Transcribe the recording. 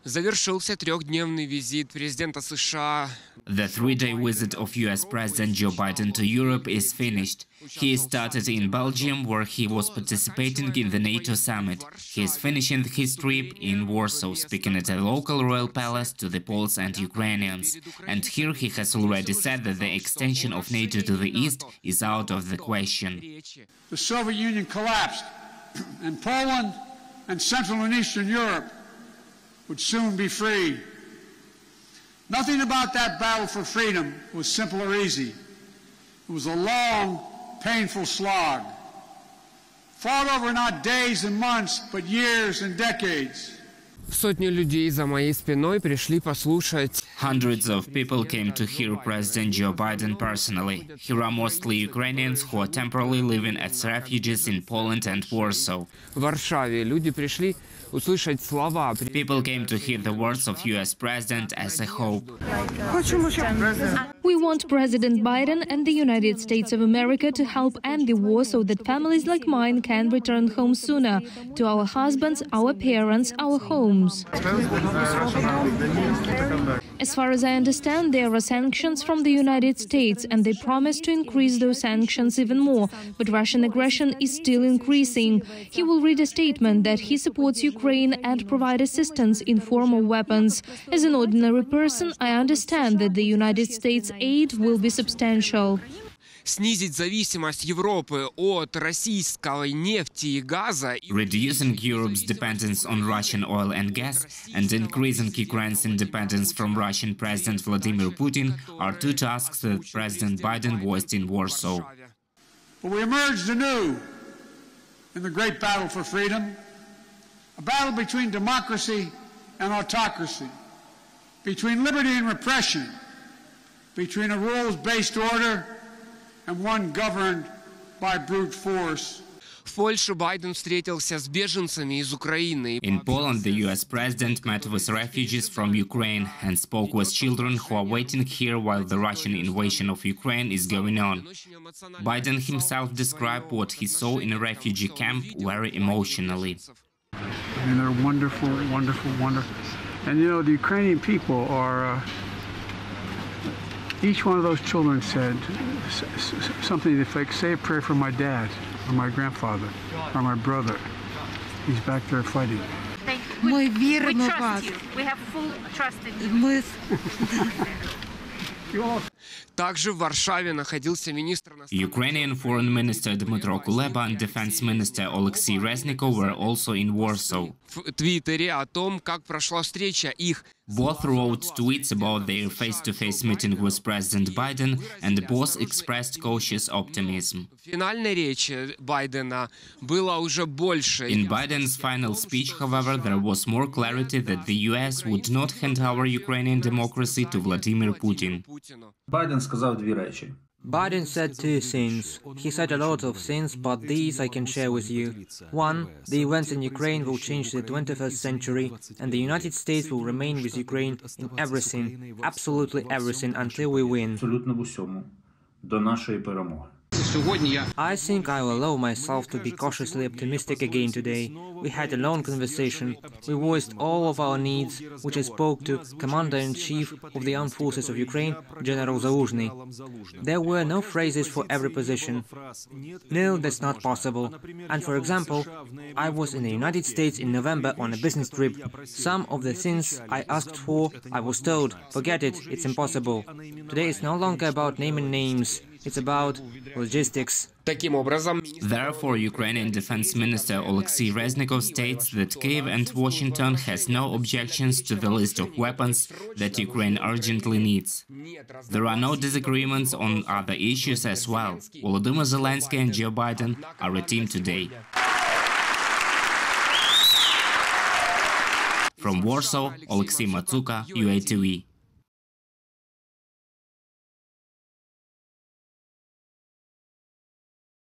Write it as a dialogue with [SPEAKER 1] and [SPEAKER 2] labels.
[SPEAKER 1] Завершился трехдневный визит президента США.
[SPEAKER 2] The three-day visit of US President Joe Biden to Europe is finished. He started in Belgium, where he was participating in the NATO summit. He is finishing his trip in Warsaw, speaking at a local royal palace to the Poles and Ukrainians. And here he has already said that the extension of NATO to the east is out of the question.
[SPEAKER 3] The Soviet Union collapsed, and Poland and Central and Eastern Europe would soon be free. Nothing about that battle for freedom was simple or easy. It was a long, painful slog, fought over not days and months, but years and decades.
[SPEAKER 1] Сотни людей за моей спиной пришли послушать.
[SPEAKER 2] Hundreds of people came to hear President Joe Biden personally. Here are mostly Ukrainians who are temporarily living as refugees in Poland and Warsaw.
[SPEAKER 1] В Варшаве люди пришли услышать слова.
[SPEAKER 2] People came to hear the words of US President as a hope.
[SPEAKER 4] We want President Biden and the United States of America to help end the war so that families like mine can return home sooner, to our husbands, our parents, our homes. As far as I understand, there are sanctions from the United States, and they promise to increase those sanctions even more, but Russian aggression is still increasing. He will read a statement that he supports Ukraine and provide assistance in form of weapons. As an ordinary person, I understand that the United States aid will be substantial.
[SPEAKER 1] Снизить зависимость Европы от российской нефти и газа.
[SPEAKER 2] Reducing Europe's dependence on Russian oil and gas and increasing Ukraine's independence from Russian President Vladimir Putin are two tasks that President Biden voiced in Warsaw.
[SPEAKER 3] But we emerged anew in the great battle for freedom, a battle between democracy and autocracy, between liberty and repression, between a rules-based order and one governed by brute force.
[SPEAKER 1] В Польше Байден встретился с беженцами из Украины.
[SPEAKER 2] In Poland, the US president met with refugees from Ukraine and spoke with children who are waiting here while the Russian invasion of Ukraine is going on. Biden himself described what he saw in a refugee camp very emotionally.
[SPEAKER 5] I mean, they're wonderful, wonderful, wonderful. And you know, the Ukrainian people are... Each one of those children said something like, say a prayer for my dad, or my grandfather, or my brother. He's back there fighting.
[SPEAKER 6] We trust you. We have full trust in you.
[SPEAKER 1] Также в Варшаве находился министр
[SPEAKER 2] Ukrainian Foreign Minister Dmytro Kuleba and Defense Minister Oleksiy Reznikov were also in Warsaw.
[SPEAKER 1] В Твиттере о том, как прошла встреча их.
[SPEAKER 2] Both wrote tweets about their face-to-face meeting with President Biden, and both expressed cautious optimism.
[SPEAKER 1] В финальной речи Байдена было уже больше.
[SPEAKER 2] In Biden's final speech, however, there was more clarity that the US would not hand over Ukrainian democracy to Vladimir Putin.
[SPEAKER 7] Biden сказав дві речі.
[SPEAKER 8] Biden said two things. He said a lot of things, but these I can share with you. One, the events in Ukraine will change the 21st century, and the United States will remain with Ukraine in everything, absolutely everything, until we win.
[SPEAKER 7] Абсолютно в усьому. До нашої перемоги.
[SPEAKER 8] I think I will allow myself to be cautiously optimistic again today. We had a long conversation. We voiced all of our needs, which I spoke to Commander-in-Chief of the Armed Forces of Ukraine, General Zaluzhny. There were no phrases for every position. No, that's not possible. And for example, I was in the United States in November on a business trip. Some of the things I asked for, I was told, forget it, it's impossible. Today it's no longer about naming names. It's about logistics.
[SPEAKER 2] Therefore, Ukrainian Defense Minister Oleksiy Reznikov states that Kyiv and Washington has no objections to the list of weapons that Ukraine urgently needs. There are no disagreements on other issues as well. Volodymyr Zelenskyy and Joe Biden are a team today. From Warsaw, Oleksiy Matsuka, UATV.